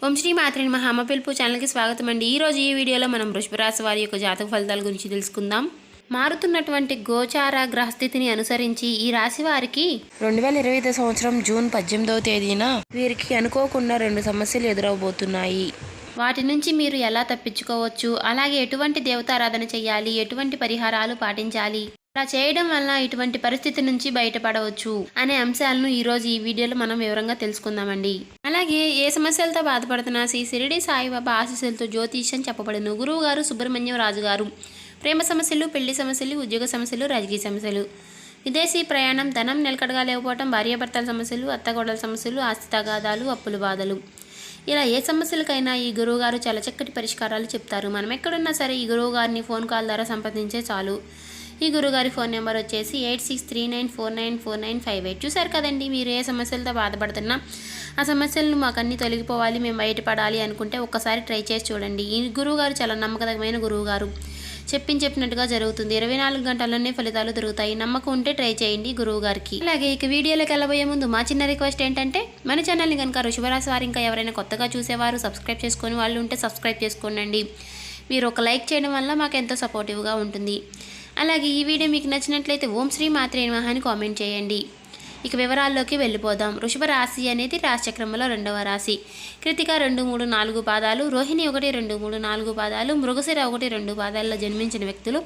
ఓం శ్రీ మాత్రే నమః. అమ్మ పిలుపు ఛానల్కి స్వాగతం అండి. ఈరోజు ఈ వీడియోలో మనం వృషభ రాశి వారి యొక్క జాతక ఫలితాల గురించి తెలుసుకుందాం. మారుతున్నటువంటి గోచార గ్రహస్థితిని అనుసరించి ఈ రాశి వారికి 2025 సంవత్సరం జూన్ 18వ తేదీన వీరికి అనుకోకుండా 2 సమస్యలు ఎదురవబోతున్నాయి. వాటి నుంచి మీరు ఎలా తప్పించుకోవచ్చు, అలాగే ఎటువంటి దేవతారాధన చేయాలి, ఎటువంటి పరిహారాలు పాటించాలి, అలా చేయడం వల్ల ఇటువంటి పరిస్థితి నుంచి బయటపడవచ్చు అనే అంశాలను ఈరోజు ఈ వీడియోలో మనం వివరంగా తెలుసుకుందామండి. అలాగే ఏ సమస్యలతో బాధపడుతున్నా శ్రీ షిరిడి సాయిబాబా ఆశీస్సులతో జ్యోతిష్యం చెప్పబడును. గురువు గారు సుబ్రహ్మణ్యం రాజు గారు. ప్రేమ సమస్యలు, పెళ్లి సమస్యలు, ఉద్యోగ సమస్యలు, రాజకీయ సమస్యలు, విదేశీ ప్రయాణం, ధనం నిలకడగా లేకపోవడం, భార్యాభర్తల సమస్యలు, అత్తగోడల సమస్యలు, ఆస్తి తగాదాలు, అప్పుల బాధలు, ఇలా ఏ సమస్యలకైనా ఈ గురువుగారు చాలా చక్కటి పరిష్కారాలు చెప్తారు. మనం ఎక్కడున్నా సరే ఈ గురువుగారిని ఫోన్ కాల్ ద్వారా సంప్రదించే చాలు. ఈ గురువుగారి ఫోన్ నెంబర్ వచ్చేసి 8639494958. చూసారు కదండి, మీరు ఏ సమస్యలతో బాధపడుతున్నా ఆ సమస్యలను మాకు అన్నీ తొలగిపోవాలి, మేము బయటపడాలి అనుకుంటే ఒక్కసారి ట్రై చేసి చూడండి. ఈ గురువుగారు చాలా నమ్మకమైన గురువుగారు. చెప్పినట్టుగా జరుగుతుంది. 24 గంటల్లోనే ఫలితాలు దొరుకుతాయి. నమ్మకం ఉంటే ట్రై చేయండి గురువు గారికి. అలాగే ఇక వీడియోలోకి వెళ్ళబోయే ముందు మా చిన్న రిక్వెస్ట్ ఏంటంటే, మన ఛానల్ని కనుక వృషభ రాశి వారు ఇంకా ఎవరైనా కొత్తగా చూసేవారు సబ్స్క్రైబ్ చేసుకొని వాళ్ళు ఉంటే సబ్స్క్రైబ్ చేసుకోండి. మీరు ఒక లైక్ చేయడం వల్ల మాకు ఎంతో సపోర్టివ్గా ఉంటుంది. అలాగే ఈ వీడియో మీకు నచ్చినట్లయితే ఓం శ్రీ మాత్రే నమః అని కామెంట్ చేయండి. ఇక వివరాల్లోకి వెళ్ళిపోదాం. వృషభ రాశి అనేది రాశిచక్రంలో 2వ రాశి. కృతిక 2, 3, 4 పాదాలు, రోహిణి 1, 2, 3, 4 పాదాలు, మృగశిర 1, 2 పాదాల్లో జన్మించిన వ్యక్తులు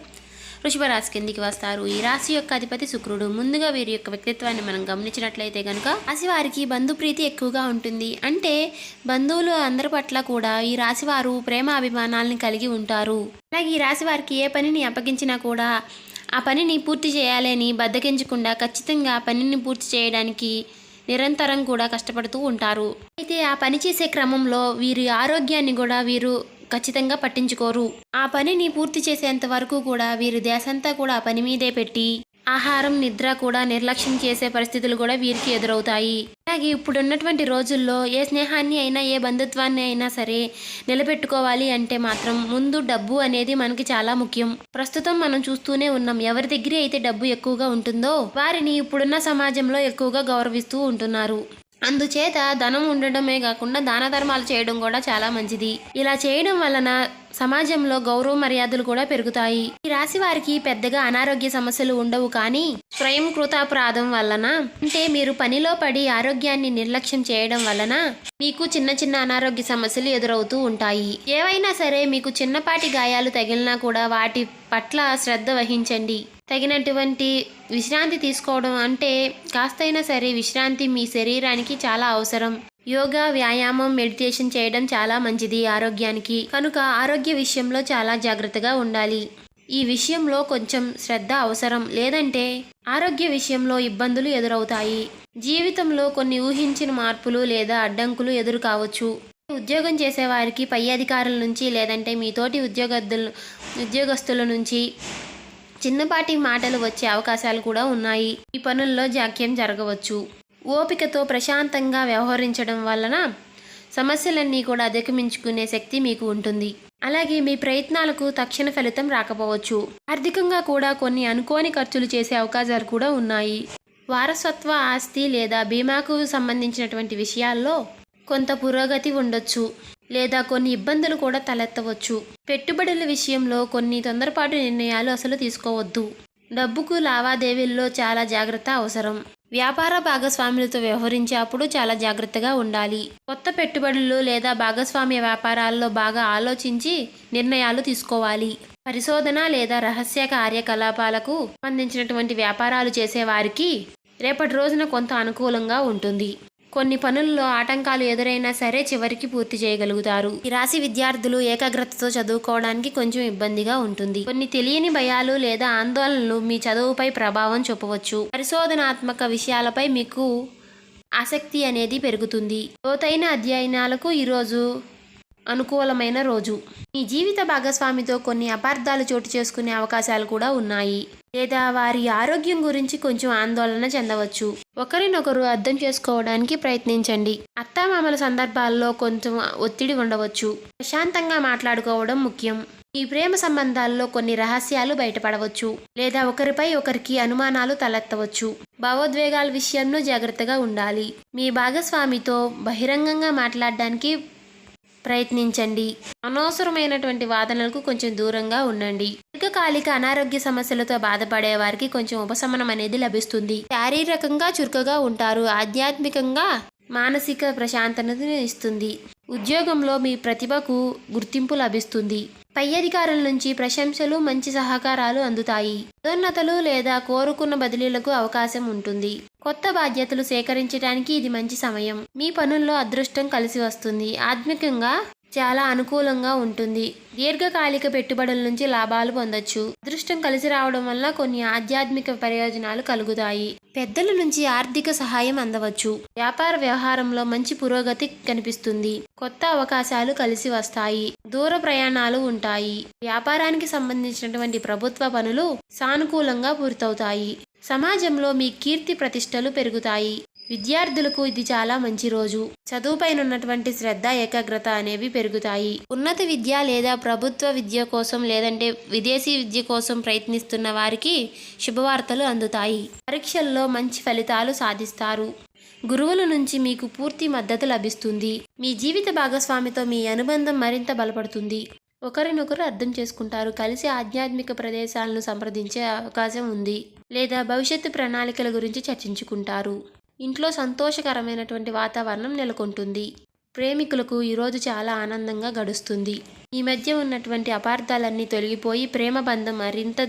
వృషభ రాశి కిందికి వస్తారు. ఈ రాశి యొక్క అధిపతి శుక్రుడు. ముందుగా వీరి యొక్క వ్యక్తిత్వాన్ని మనం గమనించినట్లయితే కనుక రాశి వారికి బంధుప్రీతి ఎక్కువగా ఉంటుంది. అంటే బంధువులు అందరి పట్ల కూడా ఈ రాశి వారు ప్రేమ అభిమానాలని కలిగి ఉంటారు. అలాగే ఈ రాశి వారికి ఏ పనిని అప్పగించినా కూడా ఆ పనిని పూర్తి చేయాలని బద్దకించకుండా ఖచ్చితంగా ఆ పనిని పూర్తి చేయడానికి నిరంతరం కూడా కష్టపడుతూ ఉంటారు. అయితే ఆ పని చేసే క్రమంలో వీరి ఆరోగ్యాన్ని కూడా వీరు ఖచ్చితంగా పట్టించుకోరు. ఆ పనిని పూర్తి చేసేంత వరకు కూడా వీరి ధ్యాసంతా కూడా ఆ పని మీదే పెట్టి ఆహారం, నిద్ర కూడా నిర్లక్ష్యం చేసే పరిస్థితులు కూడా వీరికి ఎదురవుతాయి. అలాగే ఇప్పుడున్నటువంటి రోజుల్లో ఏ స్నేహాన్ని అయినా ఏ బంధుత్వాన్ని అయినా సరే నిలబెట్టుకోవాలి అంటే మాత్రం ముందు డబ్బు అనేది మనకి చాలా ముఖ్యం. ప్రస్తుతం మనం చూస్తూనే ఉన్నాం, ఎవరి దగ్గర అయితే డబ్బు ఎక్కువగా ఉంటుందో వారిని ఇప్పుడున్న సమాజంలో ఎక్కువగా గౌరవిస్తూ ఉంటున్నారు. అందుచేత ధనం ఉండడమే కాకుండా దాన ధర్మాలు చేయడం కూడా చాలా మంచిది. ఇలా చేయడం వలన సమాజంలో గౌరవ మర్యాదలు కూడా పెరుగుతాయి. ఈ రాశి వారికి పెద్దగా అనారోగ్య సమస్యలు ఉండవు, కానీ స్వయం కృతాపరాధం వలన, అంటే మీరు పనిలో పడి ఆరోగ్యాన్ని నిర్లక్ష్యం చేయడం వలన మీకు చిన్న అనారోగ్య సమస్యలు ఎదురవుతూ ఉంటాయి. ఏవైనా సరే మీకు చిన్నపాటి గాయాలు తగిలినా కూడా వాటి పట్ల శ్రద్ధ వహించండి. తగినటువంటి విశ్రాంతి తీసుకోవడం, అంటే కాస్తైనా సరే విశ్రాంతి మీ శరీరానికి చాలా అవసరం. యోగా, వ్యాయామం, మెడిటేషన్ చేయడం చాలా మంచిది ఆరోగ్యానికి. కనుక ఆరోగ్య విషయంలో చాలా జాగ్రత్తగా ఉండాలి. ఈ విషయంలో కొంచెం శ్రద్ధ అవసరం, లేదంటే ఆరోగ్య విషయంలో ఇబ్బందులు ఎదురవుతాయి. జీవితంలో కొన్ని ఊహించిన మార్పులు లేదా అడ్డంకులు ఎదురు కావచ్చు. ఉద్యోగం చేసేవారికి పై అధికారుల నుంచి లేదంటే మీ తోటి ఉద్యోగస్తుల నుంచి చిన్నపాటి మాటలు వచ్చే అవకాశాలు కూడా ఉన్నాయి. ఈ పనుల్లో జాక్యం జరగవచ్చు. ఓపికతో ప్రశాంతంగా వ్యవహరించడం వలన సమస్యలన్నీ కూడా అధిగమించుకునే శక్తి మీకు ఉంటుంది. అలాగే మీ ప్రయత్నాలకు తక్షణ ఫలితం రాకపోవచ్చు. ఆర్థికంగా కూడా కొన్ని అనుకోని ఖర్చులు చేసే అవకాశాలు కూడా ఉన్నాయి. వారసత్వ ఆస్తి లేదా బీమాకు సంబంధించినటువంటి విషయాల్లో కొంత పురోగతి ఉండొచ్చు, లేదా కొన్ని ఇబ్బందులు కూడా తలెత్తవచ్చు. పెట్టుబడుల విషయంలో కొన్ని తొందరపాటు నిర్ణయాలు అసలు తీసుకోవద్దు. డబ్బుకు లావాదేవీల్లో చాలా జాగ్రత్త అవసరం. వ్యాపార భాగస్వాములతో వ్యవహరించేటప్పుడు చాలా జాగ్రత్తగా ఉండాలి. కొత్త పెట్టుబడులు లేదా భాగస్వామ్య వ్యాపారాల్లో బాగా ఆలోచించి నిర్ణయాలు తీసుకోవాలి. పరిశోధన లేదా రహస్య కార్యకలాపాలకు సంబంధించినటువంటి వ్యాపారాలు చేసేవారికి రేపటి రోజున కొంత అనుకూలంగా ఉంటుంది. కొన్ని పనుల్లో ఆటంకాలు ఎదురైనా సరే చివరికి పూర్తి చేయగలుగుతారు. ఈ రాశి విద్యార్థులు ఏకాగ్రతతో చదువుకోవడానికి కొంచెం ఇబ్బందిగా ఉంటుంది. కొన్ని తెలియని భయాలు లేదా ఆందోళనలు మీ చదువుపై ప్రభావం చూపవచ్చు. పరిశోధనాత్మక విషయాలపై మీకు ఆసక్తి అనేది పెరుగుతుంది. లోతైన అధ్యయనాలకు ఈరోజు అనుకూలమైన రోజు. మీ జీవిత భాగస్వామితో కొన్ని అపార్థాలు చోటు చేసుకునే అవకాశాలు కూడా ఉన్నాయి, లేదా వారి ఆరోగ్యం గురించి కొంచెం ఆందోళన చెందవచ్చు. ఒకరినొకరు అర్థం చేసుకోవడానికి ప్రయత్నించండి. అత్తామామల సందర్భాల్లో కొంచెం ఒత్తిడి ఉండవచ్చు. ప్రశాంతంగా మాట్లాడుకోవడం ముఖ్యం. ఈ ప్రేమ సంబంధాల్లో కొన్ని రహస్యాలు బయటపడవచ్చు, లేదా ఒకరిపై ఒకరికి అనుమానాలు తలెత్తవచ్చు. భావోద్వేగాల విషయంలో జాగ్రత్తగా ఉండాలి. మీ భాగస్వామితో బహిరంగంగా మాట్లాడడానికి ప్రయత్నించండి. అనవసరమైనటువంటి వాదనలకు కొంచెం దూరంగా ఉండండి. దీర్ఘకాలిక అనారోగ్య సమస్యలతో బాధపడే వారికి కొంచెం ఉపశమనం అనేది లభిస్తుంది. శారీరకంగా చురుకుగా ఉంటారు. ఆధ్యాత్మికంగా మానసిక ప్రశాంతతను ఇస్తుంది. ఉద్యోగంలో మీ ప్రతిభకు గుర్తింపు లభిస్తుంది. పై అధికారుల నుంచి ప్రశంసలు, మంచి సహకారాలు అందుతాయి. పదోన్నతులు లేదా కోరుకున్న బదిలీలకు అవకాశం ఉంటుంది. కొత్త బాధ్యతలు సేకరించడానికి ఇది మంచి సమయం. మీ పనుల్లో అదృష్టం కలిసి వస్తుంది. ఆత్మికంగా చాలా అనుకూలంగా ఉంటుంది. దీర్ఘకాలిక పెట్టుబడుల నుంచి లాభాలు పొందొచ్చు. అదృష్టం కలిసి రావడం వల్ల కొన్ని ఆధ్యాత్మిక ప్రయోజనాలు కలుగుతాయి. పెద్దల నుంచి ఆర్థిక సహాయం అందవచ్చు. వ్యాపార వ్యవహారంలో మంచి పురోగతి కనిపిస్తుంది. కొత్త అవకాశాలు కలిసి వస్తాయి. దూర ప్రయాణాలు ఉంటాయి. వ్యాపారానికి సంబంధించినటువంటి ప్రభుత్వ పనులు సానుకూలంగా పూర్తవుతాయి. సమాజంలో మీ కీర్తి ప్రతిష్టలు పెరుగుతాయి. విద్యార్థులకు ఇది చాలా మంచి రోజు. చదువుపైన ఉన్నటువంటి శ్రద్ధ, ఏకాగ్రత అనేవి పెరుగుతాయి. ఉన్నత విద్య లేదా ప్రభుత్వ విద్య కోసం లేదంటే విదేశీ విద్య కోసం ప్రయత్నిస్తున్న వారికి శుభవార్తలు అందుతాయి. పరీక్షల్లో మంచి ఫలితాలు సాధిస్తారు. గురువుల నుంచి మీకు పూర్తి మద్దతు లభిస్తుంది. మీ జీవిత భాగస్వామితో మీ అనుబంధం మరింత బలపడుతుంది. ఒకరినొకరు అర్థం చేసుకుంటారు. కలిసి ఆధ్యాత్మిక ప్రదేశాలను సంప్రదించే అవకాశం ఉంది. లేదా భవిష్యత్తు ప్రణాళికల గురించి చర్చించుకుంటారు. ఇంట్లో సంతోషకరమైనటువంటి వాతావరణం నెలకొంటుంది. ప్రేమికులకు ఈరోజు చాలా ఆనందంగా గడుస్తుంది. ఈ మధ్య ఉన్నటువంటి అపార్థాలన్నీ తొలగిపోయి ప్రేమ బంధం మరింత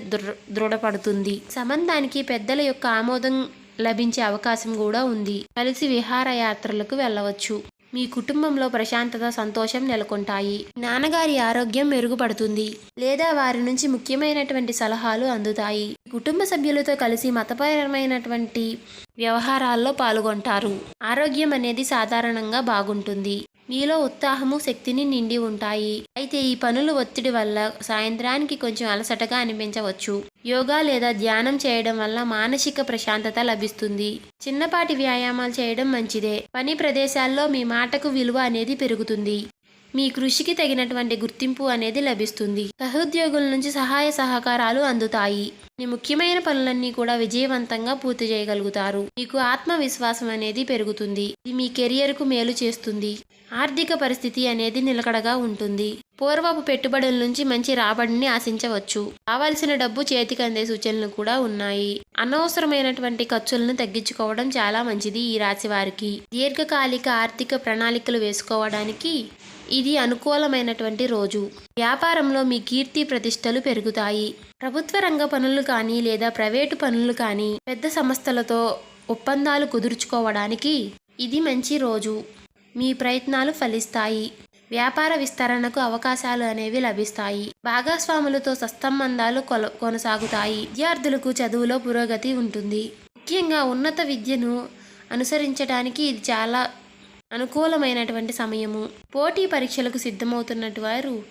దృఢపడుతుంది. సంబంధానికి పెద్దల యొక్క ఆమోదం లభించే అవకాశం కూడా ఉంది. కలిసి విహారయాత్రలకు వెళ్ళవచ్చు. మీ కుటుంబంలో ప్రశాంతత, సంతోషం నెలకొంటాయి. నాన్నగారి ఆరోగ్యం మెరుగుపడుతుంది లేదా వారి నుంచి ముఖ్యమైనటువంటి సలహాలు అందుతాయి. కుటుంబ సభ్యులతో కలిసి మతపరమైనటువంటి వ్యవహారాల్లో పాల్గొంటారు. ఆరోగ్యం అనేది సాధారణంగా బాగుంటుంది. మీలో ఉత్సాహము, శక్తిని నిండి ఉంటాయి. అయితే ఈ పనులు ఒత్తిడి వల్ల సాయంత్రానికి కొంచెం అలసటగా అనిపించవచ్చు. యోగా లేదా ధ్యానం చేయడం వల్ల మానసిక ప్రశాంతత లభిస్తుంది. చిన్నపాటి వ్యాయామాలు చేయడం మంచిదే. పని ప్రదేశాల్లో మీ మాటకు విలువ అనేది పెరుగుతుంది. మీ కృషికి తగినటువంటి గుర్తింపు అనేది లభిస్తుంది. సహోద్యోగుల నుంచి సహాయ సహకారాలు అందుతాయి. మీ ముఖ్యమైన పనులన్నీ కూడా విజయవంతంగా పూర్తి చేయగలుగుతారు. మీకు ఆత్మవిశ్వాసం అనేది పెరుగుతుంది. ఇది మీ కెరియర్కు మేలు చేస్తుంది. ఆర్థిక పరిస్థితి అనేది నిలకడగా ఉంటుంది. పూర్వపు పెట్టుబడుల నుంచి మంచి రాబడిని ఆశించవచ్చు. కావలసిన డబ్బు చేతికి అందే సూచనలు కూడా ఉన్నాయి. అనవసరమైనటువంటి ఖర్చులను తగ్గించుకోవడం చాలా మంచిది. ఈ రాశి వారికి దీర్ఘకాలిక ఆర్థిక ప్రణాళికలు వేసుకోవడానికి ఇది అనుకూలమైనటువంటి రోజు. వ్యాపారంలో మీ కీర్తి ప్రతిష్టలు పెరుగుతాయి. ప్రభుత్వ రంగ పనులు కానీ లేదా ప్రైవేటు పనులు కానీ పెద్ద సంస్థలతో ఒప్పందాలు కుదుర్చుకోవడానికి ఇది మంచి రోజు. మీ ప్రయత్నాలు ఫలిస్తాయి. వ్యాపార విస్తరణకు అవకాశాలు అనేవి లభిస్తాయి. భాగస్వాములతో సత్సంబంధాలు కొనసాగుతాయి. విద్యార్థులకు చదువులో పురోగతి ఉంటుంది. ముఖ్యంగా ఉన్నత విద్యను అనుసరించడానికి ఇది చాలా అనుకూలమైనటువంటి సమయము. పోటీ పరీక్షలకు సిద్ధమవుతున్నట్టు వారు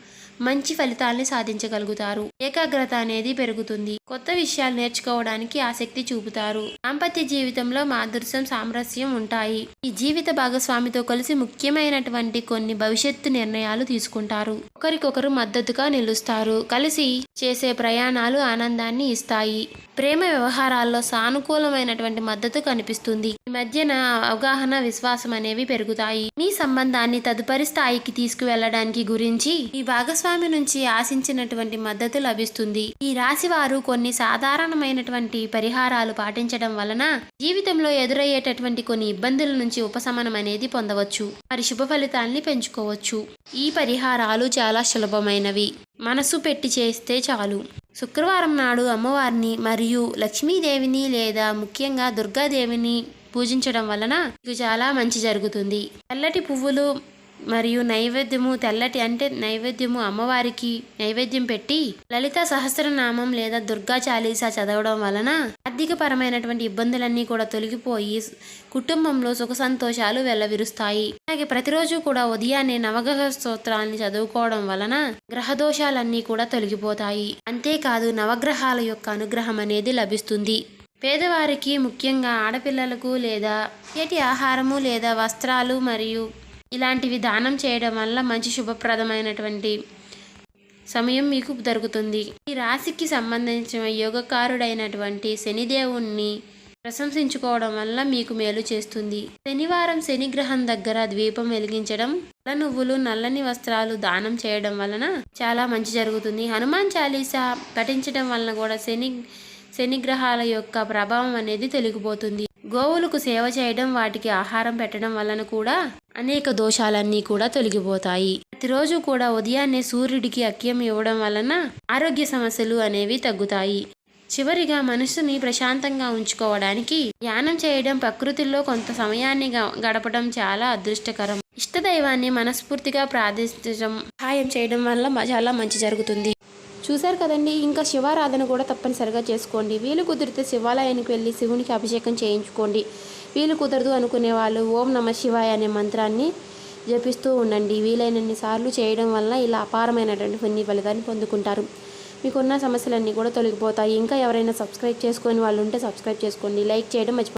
మంచి ఫలితాలని సాధించగలుగుతారు. ఏకాగ్రత అనేది పెరుగుతుంది. కొత్త విషయాలు నేర్చుకోవడానికి ఆసక్తి చూపుతారు. దాంపత్య జీవితంలో మాధుర్యం, సామరస్యం ఉంటాయి. ఈ జీవిత భాగస్వామితో కలిసి ముఖ్యమైనటువంటి కొన్ని భవిష్యత్తు నిర్ణయాలు తీసుకుంటారు. ఒకరికొకరు మద్దతుగా నిలుస్తారు. కలిసి చేసే ప్రయాణాలు ఆనందాన్ని ఇస్తాయి. ప్రేమ వ్యవహారాల్లో సానుకూలమైనటువంటి మద్దతు కనిపిస్తుంది. ఈ మధ్యన అవగాహన, విశ్వాసం అనేవి పెరుగుతాయి. మీ సంబంధాన్ని తదుపరి స్థాయికి తీసుకువెళ్ళడానికి గురించి ఈ భాగస్వామి నుంచి ఆశించినటువంటి మద్దతు లభిస్తుంది. ఈ రాశి వారు కొన్ని సాధారణమైనటువంటి పరిహారాలు పాటించడం వలన జీవితంలో ఎదురయ్యేటటువంటి కొన్ని ఇబ్బందుల నుంచి ఉపశమనం అనేది పొందవచ్చు. మరి శుభ ఫలితాల్ని పెంచుకోవచ్చు. ఈ పరిహారాలు చాలా సులభమైనవి. మనసు పెట్టి చేస్తే చాలు. శుక్రవారం నాడు అమ్మవారిని మరియు లక్ష్మీదేవిని లేదా ముఖ్యంగా దుర్గాదేవిని పూజించడం వలన మీకు చాలా మంచి జరుగుతుంది. తెల్లటి పువ్వులు మరియు నైవేద్యము, నైవేద్యము అమ్మవారికి నైవేద్యం పెట్టి లలిత సహస్రనామం లేదా దుర్గా చాలీసా చదవడం వలన ఆర్థికపరమైనటువంటి ఇబ్బందులన్నీ కూడా తొలగిపోయి కుటుంబంలో సుఖ సంతోషాలు వెల్లవిరుస్తాయి. అలాగే ప్రతిరోజు కూడా ఉదయాన్నే నవగ్రహ స్తోత్రాన్ని చదువుకోవడం వలన గ్రహదోషాలన్నీ కూడా తొలగిపోతాయి. అంతేకాదు నవగ్రహాల యొక్క అనుగ్రహం అనేది లభిస్తుంది. పేదవారికి, ముఖ్యంగా ఆడపిల్లలకు లేదా చేటి ఆహారము లేదా వస్త్రాలు మరియు ఇలాంటివి దానం చేయడం వల్ల మంచి శుభప్రదమైనటువంటి సమయం మీకు దొరుకుతుంది. ఈ రాశికి సంబంధించిన యోగకారుడైనటువంటి శనిదేవుణ్ణి ప్రశంసించుకోవడం వల్ల మీకు మేలు చేస్తుంది. శనివారం శనిగ్రహం దగ్గర దీపం వెలిగించడం, నల్ల నువ్వులు, నల్లని వస్త్రాలు దానం చేయడం వలన చాలా మంచి జరుగుతుంది. హనుమాన్ చాలీసా పఠించడం వలన కూడా శనిగ్రహాల యొక్క ప్రభావం అనేది తొలగిపోతుంది. గోవులకు సేవ చేయడం, వాటికి ఆహారం పెట్టడం వలన కూడా అనేక దోషాలన్నీ కూడా తొలగిపోతాయి. ప్రతిరోజు కూడా ఉదయాన్నే సూర్యుడికి అర్ఘ్యం ఇవ్వడం వలన ఆరోగ్య సమస్యలు అనేవి తగ్గుతాయి. చివరిగా మనసుని ప్రశాంతంగా ఉంచుకోవడానికి ధ్యానం చేయడం, ప్రకృతిలో కొంత సమయాన్ని గడపడం చాలా అదృష్టకరం. ఇష్టదైవాన్ని మనస్ఫూర్తిగా ప్రార్థించడం, సహాయం చేయడం వల్ల చాలా మంచి జరుగుతుంది. చూశారు కదండి. ఇంకా శివారాధన కూడా తప్పనిసరిగా చేసుకోండి. వీలు కుదిరితే శివాలయానికి వెళ్ళి శివునికి అభిషేకం చేయించుకోండి. వీలు కుదరదు అనుకునే వాళ్ళు ఓం నమ శివాయ అనే మంత్రాన్ని జపిస్తూ ఉండండి. వీలైనన్ని సార్లు చేయడం వల్ల ఇలా అపారమైనటువంటి పుణ్య ఫలితాన్ని పొందుకుంటారు. మీకున్న సమస్యలన్నీ కూడా తొలగిపోతాయి. ఇంకా ఎవరైనా సబ్స్క్రైబ్ చేసుకొని వాళ్ళు ఉంటే సబ్స్క్రైబ్ చేసుకోండి. లైక్ చేయడం మర్చిపోండి.